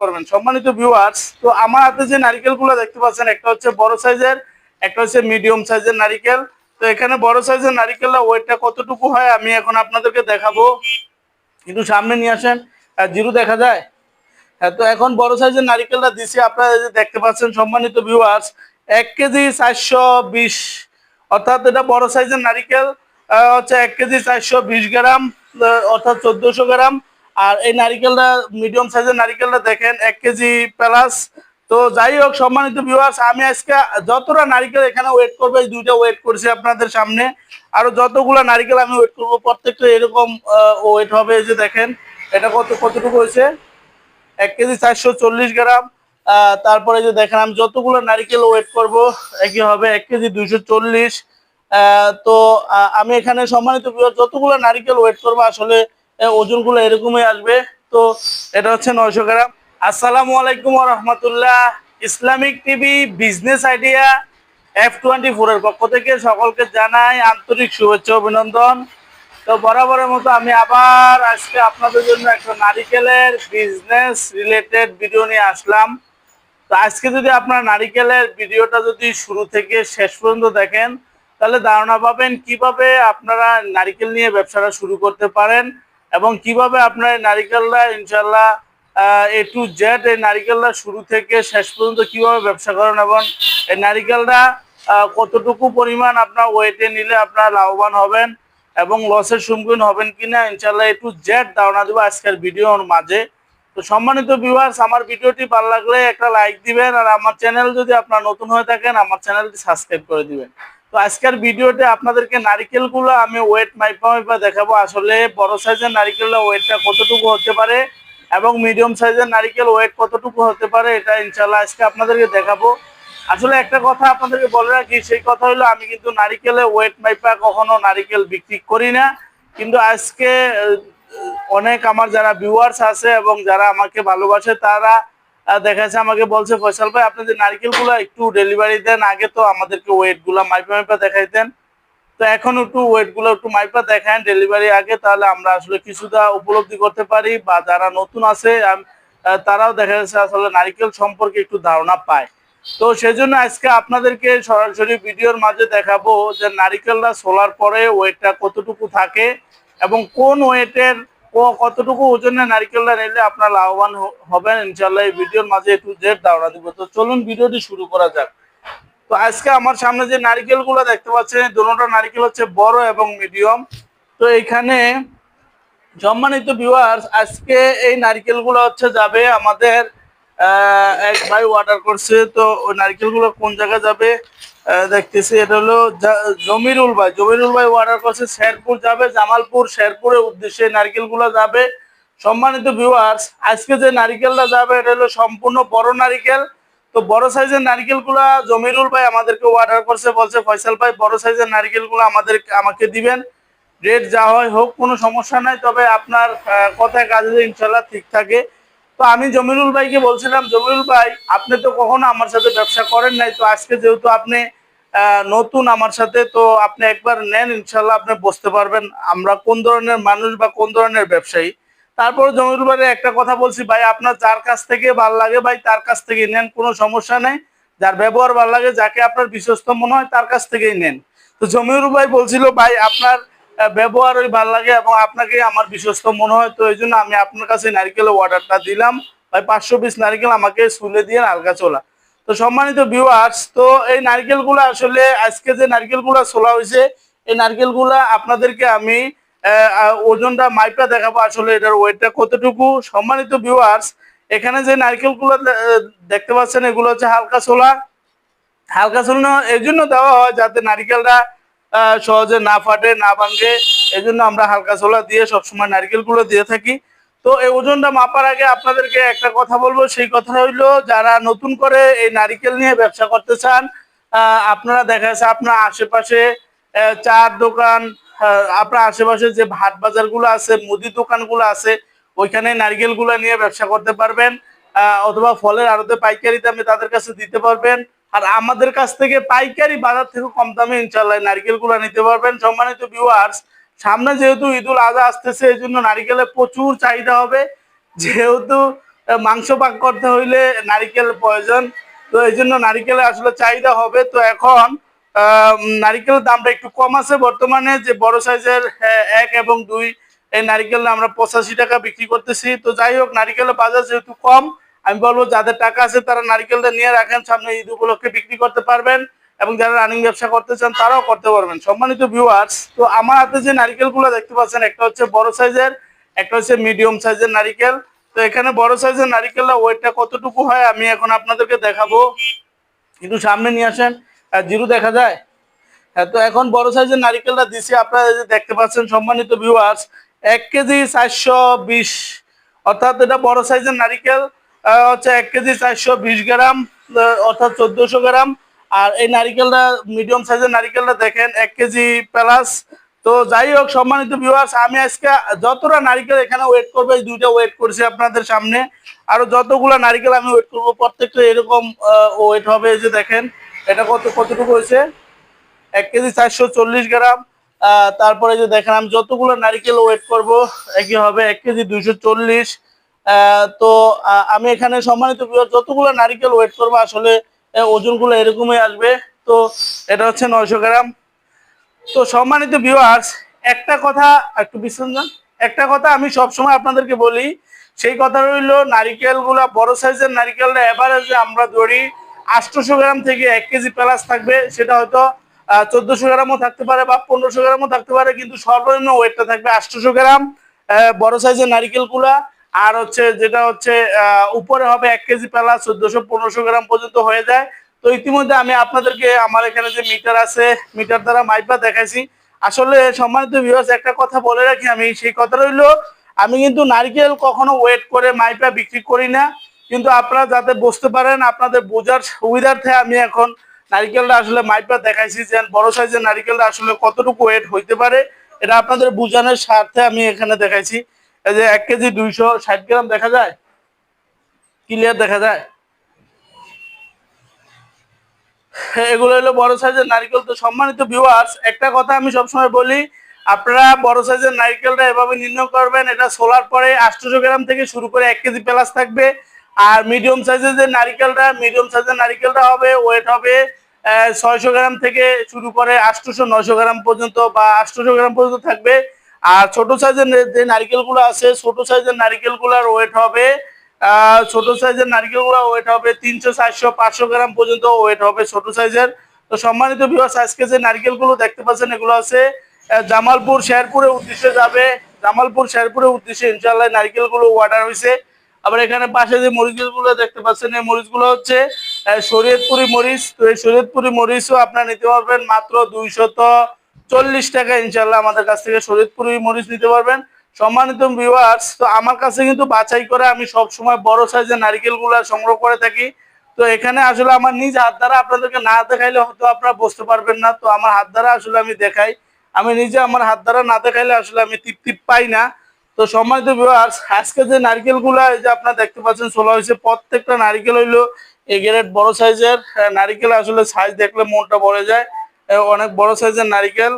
করবেন। সম্মানিত ভিউয়ার্স, তো আমার হাতে যে নারিকেলগুলো দেখতে পাচ্ছেন, একটা হচ্ছে বড় সাইজের, একটা হচ্ছে মিডিয়াম সাইজের নারিকেল। তো এখানে বড় সাইজের নারিকেলটা ওয়েটটা কতটুকু হয় আমি এখন আপনাদেরকে দেখাবো। একটু সামনে নিয়ে আসেন, জিরো দেখা যায়। হ্যাঁ, তো এখন বড় সাইজের নারিকেলটা দিছি, আপনারা যে দেখতে পাচ্ছেন সম্মানিত ভিউয়ার্স, 1 কেজি 420, অর্থাৎ এটা বড় সাইজের নারিকেল হচ্ছে 1 কেজি 420 গ্রাম, অর্থাৎ 1400 গ্রাম। আর এই নারিকেলটা মিডিয়াম সাইজের নারিকেলটা দেখেন 1 কেজি প্লাস। তো যাই হোক সম্মানিত ভিউয়ার্স, আমি আজকে যতটা নারিকেল এখানে ওয়েট করবো, এই দুইটা ওয়েট করছি আপনাদের সামনে। আরো যতগুলো নারিকেল আমি ওয়েট করবো প্রত্যেকটা এরকম ওয়েট হবে। এই যে দেখেন এটা কতটুকু হয়েছে, 1 কেজি 440 গ্রাম। তারপরে যে দেখেন আমি যতগুলো নারিকেল ওয়েট করব একই হবে, 1 কেজি 240। তো আমি এখানে সম্মানিত ভিউয়ার যতগুলো নারিকেল ওয়েট করবো আসলে ওজনগুলো এরকমই আসবে। তো এটা হচ্ছে 900 গ্রাম। আসসালামু আলাইকুম ওয়া রাহমাতুল্লাহ। Islamic TV business idea F24 এর পক্ষ থেকে সকলকে জানাই আন্তরিক শুভেচ্ছা অভিনন্দন। তো বরাবরের মতো আমি আবার আজকে আপনাদের জন্য একটা নারিকেলের বিজনেস রিলেটেড ভিডিও নিয়ে আসলাম। তো আজকে যদি আপনারা নারিকেলের ভিডিওটা যদি শুরু থেকে শেষ পর্যন্ত দেখেন, তাহলে ধারণা পাবেন কিভাবে আপনারা নারিকেল নিয়ে ব্যবসাটা শুরু করতে পারেন এবং কিভাবে আপনার নারিকেলটা ইনশাল্লাহ A to Z এই নারিকেলটা শুরু থেকে শেষ পর্যন্ত কিভাবে ব্যবসা করেন এবং এই নারিকেলটা কতটুকু পরিমাণ আপনার ওয়েটে নিলে আপনারা লাভবান হবেন এবং লসের সম্মুখীন হবেন কিনা ইনশাল্লাহ A to Z ধারণা দেবো আজকের ভিডিওর মাঝে। তো সম্মানিত ভিউয়ার্স, আমার ভিডিওটি ভালো লাগলে একটা লাইক দিবেন, আর আমার চ্যানেল যদি আপনারা নতুন হয়ে থাকেন আমার চ্যানেলটি সাবস্ক্রাইব করে দিবেন। তো আজকের ভিডিওতে আপনাদেরকে নারিকেলগুলো আমি ওয়েট মাইপা দেখাবো, আসলে বড় সাইজের নারিকেলটা ওয়েটটা কতটুকু হতে পারে এবং মিডিয়াম সাইজের নারিকেল ওয়েট কতটুকু হতে পারে, এটা ইনশাল্লাহ আজকে আপনাদেরকে দেখাবো। আসলে একটা কথা আপনাদেরকে বলে রাখি, সেই কথা হলো আমি কিন্তু নারিকেলে ওয়েট মাইপা কখনো নারিকেল বিক্রি করি না। কিন্তু আজকে অনেক আমার যারা ভিউয়ার্স আছে এবং যারা আমাকে ভালোবাসে তারা দেখা যাচ্ছে আমাকে বলছে, ফয়সাল ভাই আপনি যে নারিকেলগুলো একটু ডেলিভারি দেন, আগে তো আমাদেরকে ওয়েটগুলো মাইপা দেখাইতেন, তো এখন একটু ওয়েটগুলো একটু মাইপা দেখান ডেলিভারি আগে, তাহলে আমরা আসলে কিছুটা উপলব্ধি করতে পারি বা যারা নতুন আছে তারাও দেখা যাচ্ছে আসলে নারিকেল সম্পর্কে একটু ধারণা পায়। তো সেজন্য আজকে আপনাদেরকে সরাসরি ভিডিওর মাঝে দেখাবো যে নারিকেলটা সোলার পরে ওয়েটটা কতটুকু থাকে এবং কোন ওয়েটের কতটুকু ওজনের নারিকেলটা নিলে আপনার লাভবান হবেন ইনশাল্লাহ এই ভিডিওর মাঝে A to Z ধারণা দিব। তো চলুন ভিডিওটি শুরু করা যাক। তো আজকে আমার সামনে যে নারিকেলগুলো দেখতে পাচ্ছেন, দুটোটা নারিকেল হচ্ছে বড় এবং মিডিয়াম। তো এইখানে সম্মানিত ভিউয়ার্স, আজকে এই নারকেলগুলো হচ্ছে যাবে আমাদের এক ভাই অর্ডার করছে। তো ওই নারকেলগুলো কোন জায়গায় যাবে দেখতেছি, এটা হলো জমিরুল ভাই অর্ডার করছে, শেরপুর যাবে, জামালপুর শেরপুরের উদ্দেশ্যে নারকেলগুলো যাবে। সম্মানিত ভিউয়ার্স, আজকে যে নারকেলটা যাবে এটা হলো সম্পূর্ণ বড় নারকেল। তো বড় সাইজের নারকেলগুলো জমিরুল ভাই আমাদেরকে অর্ডার করছে, বলছে ফয়সাল ভাই বড় সাইজের নারকেলগুলো আমাকে দিবেন, রেট যা হয় হোক কোনো সমস্যা নাই, তবে আপনার কথায় কাজে ইনশাল্লাহ ঠিক থাকে। তো আমি জমিরুল ভাইকে বলছিলাম, জমিরুল ভাই আপনি তো কখনো আমার সাথে ব্যবসা করেন নাই, তো আজকে যেহেতু আপনি নতুন আমার সাথে, তো আপনি একবার নেন, ইনশাল্লাহ আপনি বুঝতে পারবেন আমরা কোন ধরনের মানুষ বা কোন ধরনের ব্যবসায়ী। তারপর জমিরুল ভাই একটা কথা বলছি, ভাই আপনার যার কাছ থেকে ভালো লাগে ভাই তার কাছ থেকে নেন, কোনো সমস্যা নেই, যার ব্যবহার ভালো লাগে, যাকে আপনার বিশ্বস্ত মনে হয় তার কাছ থেকেই নেন। তো জমিরুল ভাই বলছিল ভাই আপনার ব্যবহার ওই ভালো লাগে এবং আপনাকে আমার বিশ্বস্ত মনে হয়, তো এই জন্য আমি আপনার কাছে নারকেলের অর্ডারটা দিলাম ভাই, 500 পিস নারকেল আমাকে সুলে দিয়ে হালকা চলা। তো সম্মানিত ভিউয়ার্স, তো এই নারকেলগুলো আসলে আজকে যে নারকেলগুলো ছোলা হয়েছে, এই নারকেলগুলো আপনাদেরকে আমি ওজনটা মাইপা দেখাবো আসলে এটার ওয়েটটা কতটুকু। সম্মানিত ভিউয়ার্স, এখানে যে নারকেলগুলো দেখতে পাচ্ছেন এগুলো হচ্ছে হালকা ছোলা। হালকা ছোলা এই জন্য দেওয়া হয় যাতে নারকেলটা সহজে না ফাটে না ভাঙে, এই জন্য আমরা হালকা ছোলা দিয়ে সবসময় নারকেলগুলো দিয়ে থাকি। তো এই ওজনটা মাপার আগে আপনাদেরকে একটা কথা বলবো, সেই কথা হইলো যারা নতুন করে এই নারকেল নিয়ে ব্যবসা করতে চান, আপনারা দেখা যাচ্ছে আপনার আশেপাশে চার দোকান, আপনার আশেপাশে যে হাট বাজারগুলো আছে, মুদি দোকানগুলো আছে, ওইখানে নারকেলগুলো নিয়ে ব্যবসা করতে পারবেন, অথবা ফলের আড়তে পাইকারি দামে তাদের কাছে দিতে পারবেন। আর আমাদের কাছ থেকে পাইকারি বাজার থেকে কম দামে ইনশাল্লাহ নারকেলগুলো নিতে পারবেন। সম্মানিত ভিউয়ার্স, সামনে যেহেতু ঈদুল আজহা আসতেছে, এই জন্য নারকেলের প্রচুর চাহিদা হবে, যেহেতু মাংস পাক করতে হইলে নারিকেল প্রয়োজন। তো এই জন্য নারিকেলের আসলে চাহিদা হবে। তো এখন নারিকেলের দামটা একটু কম আছে বর্তমানে, যে বড় সাইজের 1 এবং 2 এই নারিকেল আমরা 85 টাকা বিক্রি করতেছি। তো যাই হোক, নারিকেলের বাজার যেহেতু কম, আমি বলবো যাদের টাকা আছে তারা নারিকেলটা নিয়ে রাখেন, সামনে ঈদ উপলক্ষে বিক্রি করতে পারবেন, এবং যারা রানিং ব্যবসা করতে চান তারাও করতে পারবেন। সম্মানিত ভিউয়ার্স, তো আমার হাতে যে নারিকেলগুলো দেখতে পাচ্ছেন, একটা হচ্ছে বড় সাইজের, একটা হচ্ছে মিডিয়াম সাইজের নারিকেল। তো এখানে বড় সাইজের নারিকেলটা ওয়েটটা কতটুকু হয় আমি এখন আপনাদেরকে দেখাবো। একটু সামনে নিয়ে আসেন, জিরো দেখা যায়। হ্যাঁ, তো এখন বড় সাইজের নারিকেলটা দিছি, আপনারা যে দেখতে পাচ্ছেন সম্মানিত ভিউয়ার্স, 1 কেজি 420, অর্থাৎ এটা বড় সাইজের নারিকেল হচ্ছে 1 কেজি 420 গ্রাম, অর্থাৎ 1400 গ্রাম। আর এই নারিকেলটা মিডিয়াম সাইজের নারিকেলটা দেখেন 1 কেজি প্লাস। তো যাই হোক সম্মানিত ভিউয়ার্স, আমি আজকে যতটা নারিকেল এখানে ওয়েট করবো, এই দুইটা ওয়েট করছি আপনাদের সামনে, আরো যতগুলো নারিকেল আমি ওয়েট করবো প্রত্যেকটা এরকম ওয়েট হবে। এই যে দেখেন এটা কতটুকু হয়েছে, 1 কেজি 440 গ্রাম। তারপরে যে দেখেন আমি যতগুলো নারিকেল ওয়েট করব একই হবে 1 কেজি 240। তো আমি এখানে সম্মানিত ভিউয়ার যতগুলো নারিকেল ওয়েট করবো আসলে ওজনগুলো এরকমই আসবে। তো এটা হচ্ছে 900 গ্রাম। তো সম্মানিত ভিউয়ার্স, একটা কথা, একটু বিশ্লেষণ, একটা কথা আমি সবসময় আপনাদেরকে বলি, সেই কথা রইল, নারিকেলগুলা বড় সাইজের নারিকেলটা এভারেজে আমরা ধরি 800 গ্রাম থেকে 1 কেজি প্লাস থাকবে। সেটা হয়তো 1400 গ্রামও থাকতে পারে বা 1500 গ্রামও থাকতে পারে, কিন্তু সর্বনিম্ন ওয়েটটা থাকবে 800 গ্রাম বড় সাইজের নারিকেলগুলা। আর হচ্ছে যেটা হচ্ছে উপরে হবে 1 কেজি প্লাস 1400-1500 গ্রাম পর্যন্ত হয়ে যায়। তো ইতিমধ্যে আমি আপনাদেরকে আমার এখানে যে মিটার আছে, মিটার দ্বারা মাইপা দেখাইছি। আসলে সম্মানিত ভিউয়ার্স, একটা কথা বলে রাখি, আমি সেই কথা রইলো, আমি কিন্তু নারকেল কখনো ওয়েট করে মাইপা বিক্রি করি না, কিন্তু আপনারা যাতে বুঝতে পারেন আপনাদের বোঝার সুবিধার্থে আমি এখন নারকেলটা আসলে মাইপা দেখাইছি, যে বড় সাইজের নারকেলটা আসলে কতটুকু ওয়েট হইতে পারে, এটা আপনাদের বোঝানোর স্বার্থে আমি এখানে দেখাইছি। এই যে 1 কেজি 260 গ্রাম দেখা যায়, ক্লিয়ার দেখা যায়। এগুলো হলো বড় সাইজের নারকেল। তো সম্মানিত ভিউয়ার্স, একটা কথা আমি সবসময় বলি, আপনারা বড় সাইজের নারকেলটা এভাবে নির্ণয় করবেন, এটা সোলার পরে 800 গ্রাম থেকে শুরু করে 1 কেজি প্লাস থাকবে। আর মিডিয়াম সাইজের যে নারকেলটা, মিডিয়াম সাইজের নারকেলটা হবে ওয়েট হবে 600 গ্রাম থেকে শুরু করে 800-900 গ্রাম পর্যন্ত, বা 800 গ্রাম পর্যন্ত থাকবে। আর ছোট সাইজের যে নারকেলগুলো আছে, ছোট সাইজের নারকেলগুলোর ওয়েট হবে ছোট সাইজের নারকেলগুলো ওয়েট হবে 300-400-500 গ্রাম পর্যন্ত ওয়েট হবে ছোট সাইজের। তো সম্মানিত ভিউয়ার্স, আজকে যে নারকেলগুলো দেখতে পাচ্ছেন এগুলো আছে জামালপুর শেরপুরের উদ্দেশ্যে যাবে। জামালপুর শেরপুরের উদ্দেশ্যে ইনশাআল্লাহ নারকেলগুলো অর্ডার হয়েছে। আবার এখানে পাশে যে মরিচগুলো দেখতে পাচ্ছেন, এই মরিচগুলো হচ্ছে শরীয়তপুরি মরিচ। তো এই শরীয়তপুরি মরিচও আপনারা নিতে পারবেন মাত্র 240 টাকা। ইনশাআল্লাহ আমাদের কাছ থেকে শরীয়তপুরি মরিচ নিতে পারবেন। সম্মানিত ভিউয়ার্স, তো আমার কাছে কিন্তু বাছাই করে আমি সব সময় বড় সাইজের নারকেলগুলো সংগ্রহ করে থাকি। তো এখানে আসলে আমার নিজ হাত দ্বারা আপনাদেরকে না দেখাইলে হয়তো আপনারা বুঝতে পারবেন না। তো আমার হাত দ্বারা আসলে আমি দেখাই, আমি নিজে আমার হাত দ্বারা না দেখাইলে আসলে আমি তৃপ্তি পাই না। তো সম্মানিত ভিউয়ার্স, আজকে যে নারকেলগুলো এই যে আপনারা দেখতে পাচ্ছেন ছোলা হয়েছে, প্রত্যেকটা নারকেল হইলো এ গ্রেড বড় সাইজের নারকেল। আসলে সাইজ দেখলে মনটা ভরে যায়, অনেক বড় সাইজের নারকেল।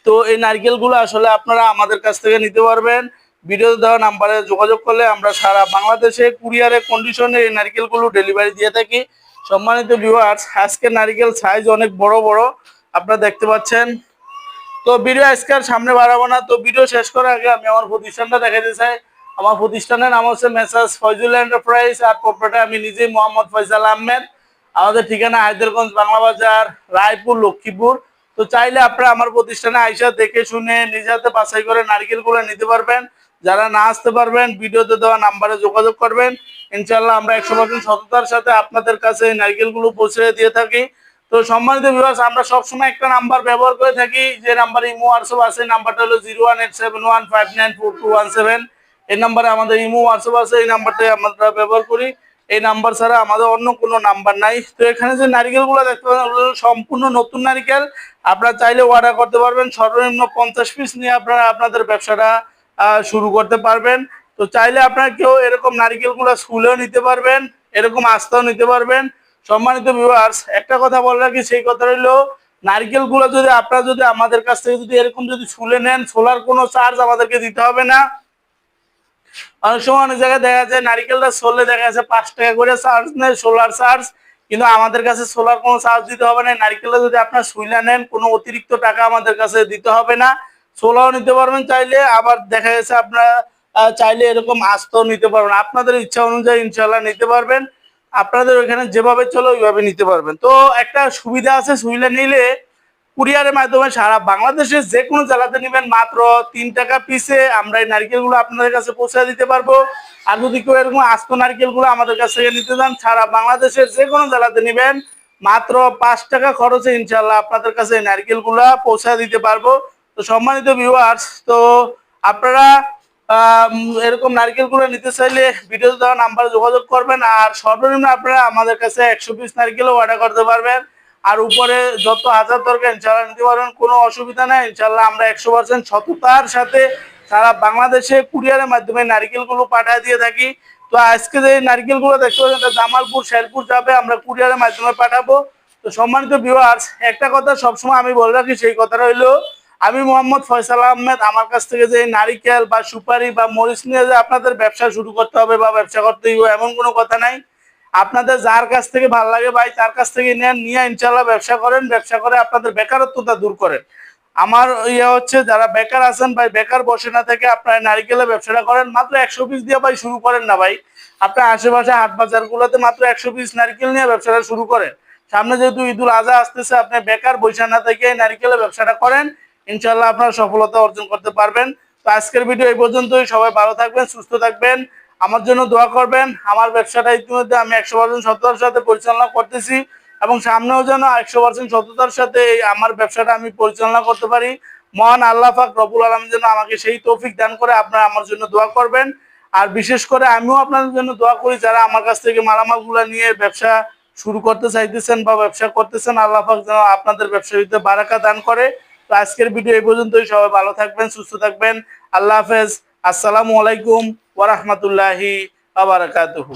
তো এই নারকেলগুলো আসলে আপনারা আমাদের কাছ থেকে নিতে পারবেন। ভিডিওতে দেওয়া নাম্বারে যোগাযোগ করলে আমরা সারা বাংলাদেশে কুরিয়ারে কন্ডিশনে এই নারকেলগুলো ডেলিভারি দিয়ে থাকি। সম্মানিত ভিউয়ার্স, আজকের নারকেল সাইজ অনেক বড় বড় আপনারা দেখতে পাচ্ছেন। তো ভিডিও আজকে আর সামনে বাড়াবো না। তো ভিডিও শেষ করার আগে আমি আমার প্রতিষ্ঠানটা দেখাতে চাই। আমার প্রতিষ্ঠানের নাম হচ্ছে মেসার্স ফয়জুল এন্টারপ্রাইজ, আর প্রপার্টার আমি নিজেই মোহাম্মদ ফয়সাল আহমেদ। আমাদের ঠিকানা হায়দারগঞ্জ, বাংলা বাজার, রায়পুর, লক্ষ্মীপুর। তো চাইলে আপনারা আমার প্রতিষ্ঠানে আইসা দেখে শুনে নিজে হাতে বাছাই করে নারকেলগুলো নিতে পারবেন। যারা না আসতে পারবেন ভিডিওতে দেওয়া নাম্বারে যোগাযোগ করবেন। ইনশাআল্লাহ আমরা 100% সততার সাথে আপনাদের কাছে এই নারকেলগুলো পৌঁছে দিয়ে থাকি। তো সম্মানিত ভিউয়ার্স, আমরা সবসময় একটা নাম্বার ব্যবহার করে থাকি, যে নাম্বার ইমো হোয়াটসঅ্যাপ আছে, নাম্বারটা হলো 01871594217। এই নাম্বারে আমাদের ইমো হোয়াটসঅ্যাপ আছে, এই নাম্বারটাই আমরা ব্যবহার করি। এই নাম্বার ছাড়া আমাদের অন্য কোনো নাম্বার নাই। তো এখানে যে নারকেলগুলো দেখতে পাচ্ছেন ওগুলো সম্পূর্ণ নতুন নারকেল। আপনারা চাইলে অর্ডার করতে পারবেন, সর্বনিম্ন 50 পিস নিয়ে আপনারা আপনাদের ব্যবসাটা শুরু করতে পারবেন। তো চাইলে আপনারা কেউ এরকম নারকেলগুলো স্কুলেও নিতে পারবেন, এরকম আস্তাও নিতে পারবেন। সম্মানিত ভিউয়ার্স, একটা কথা বলে রাখি, সেই কথা হইলো নারকেলগুলো যদি আপনারা যদি আমাদের কাছ থেকে যদি এরকম যদি ছুলে নেন, ছোলার কোনো চার্জ আমাদেরকে দিতে হবে না। অনেক সময় অনেক জায়গায় দেখা যায় নারিকেলটা সরলে দেখা যাচ্ছে 5 টাকা করে চার্জ নেয়, সোলার চার্জ। কিন্তু আমাদের কাছে সোলার কোনো চার্জ দিতে হবে না। নারিকেলটা যদি আপনার সুইলা নেন কোনো অতিরিক্ত টাকা আমাদের কাছে দিতে হবে না। সোলাও নিতে পারবেন চাইলে, আবার দেখা যাচ্ছে আপনারা চাইলে এরকম আস্ত নিতে পারবেন। আপনাদের ইচ্ছা অনুযায়ী ইনশাল্লাহ নিতে পারবেন। আপনাদের ওইখানে যেভাবে চলো ওইভাবে নিতে পারবেন। তো একটা সুবিধা আছে, সুইলা নিলে কুরিয়ারের মাধ্যমে সারা বাংলাদেশের যে কোনো জেলাতে নেবেন মাত্র 3 টাকা পিসে আমরা এই নারকেলগুলো আপনাদের কাছে পৌঁছে দিতে পারবো। আর যদি কেউ এরকম আস্ত নারকেলগুলো আমাদের কাছ থেকে নিতে চান সারা বাংলাদেশের যে কোনো জেলাতে নেবেন মাত্র 5 টাকা খরচে ইনশাল্লাহ আপনাদের কাছে এই নারকেলগুলো পৌঁছে দিতে পারবো। তো সম্মানিত ভিউয়ার্স, তো আপনারা এরকম নারকেলগুলো নিতে চাইলে ভিডিওতে দেওয়া নাম্বারে যোগাযোগ করবেন। আর সর্বনিম্ন আপনারা আমাদের কাছে 100 পিস নারকেলও অর্ডার করতে পারবেন। আর উপরে যত হাজার দরকার ইনশাল্লাহ নিতে পারবেন, কোনো অসুবিধা নাই। ইনশাল্লাহ আমরা 100% সততার সাথে সারা বাংলাদেশে কুরিয়ারের মাধ্যমে নারকেলগুলো পাঠিয়ে দিয়ে থাকি। তো আজকে যে নারকেলগুলো দেখতে পাচ্ছেন জামালপুর শেরপুর যাবে, আমরা কুরিয়ারের মাধ্যমে পাঠাবো। তো সম্মানিত ভিউয়ার্স, একটা কথা সবসময় আমি বলে রাখি, সেই কথাটা হইলো আমি মোহাম্মদ ফয়সাল আহমেদ। আমার কাছ থেকে যে নারিকেল বা সুপারি বা মরিচ নিয়ে যে আপনাদের ব্যবসা শুরু করতে হবে বা ব্যবসা করতেই হবে এমন কোনো কথা নাই। আপনাদের যার কাছ থেকে ভালো লাগে ভাই তার কাছ থেকে নেন, নিয়ে ইনশাল্লাহ ব্যবসা করেন, ব্যবসা করে আপনাদের বেকারত্বতা দূর করেন। আমার ইয়ে হচ্ছে যারা বেকার আছেন ভাই, বেকার বসে না থেকে আপনার নারিকেলের ব্যবসাটা করেন। মাত্র 100 পিস দিয়ে ভাই শুরু করেন না ভাই, আপনার আশেপাশে হাট বাজার গুলোতে মাত্র 100 পিস নারিকেল নিয়ে ব্যবসাটা শুরু করেন। সামনে যেহেতু ঈদুল আজহা আসতেছে, আপনি বেকার বসে না থেকে নারিকেলের ব্যবসাটা করেন, ইনশাল্লাহ আপনার সফলতা অর্জন করতে পারবেন। তো আজকের ভিডিও এই পর্যন্তই। সবাই ভালো থাকবেন, সুস্থ থাকবেন, আমার জন্য দোয়া করবেন। আমার ব্যবসাটা ইতিমধ্যে আমি 100% সততার সাথে পরিচালনা করতেছি এবং সামনেও যেন 100% সততার সাথে আমার ব্যবসাটা আমি পরিচালনা করতে পারি। মহান আল্লাহ পাক রব্বুল আলামিন যেন আমাকে সেই তৌফিক দান করে। আপনারা আমার জন্য দোয়া করবেন। আর বিশেষ করে আমিও আপনাদের জন্য দোয়া করি, যারা আমার কাছ থেকে মালামালগুলো নিয়ে ব্যবসা শুরু করতে চাইতেছেন বা ব্যবসা করতেছেন, আল্লাহ পাক যেন আপনাদের ব্যবসার ভিতরে বারাকা দান করে। তো আজকের ভিডিও এই পর্যন্তই। সবাই ভালো থাকবেন, সুস্থ থাকবেন। আল্লাহ হাফেজ। আসসালামু আলাইকুম ওয়া রাহমাতুল্লাহি ওয়া বারাকাতুহু।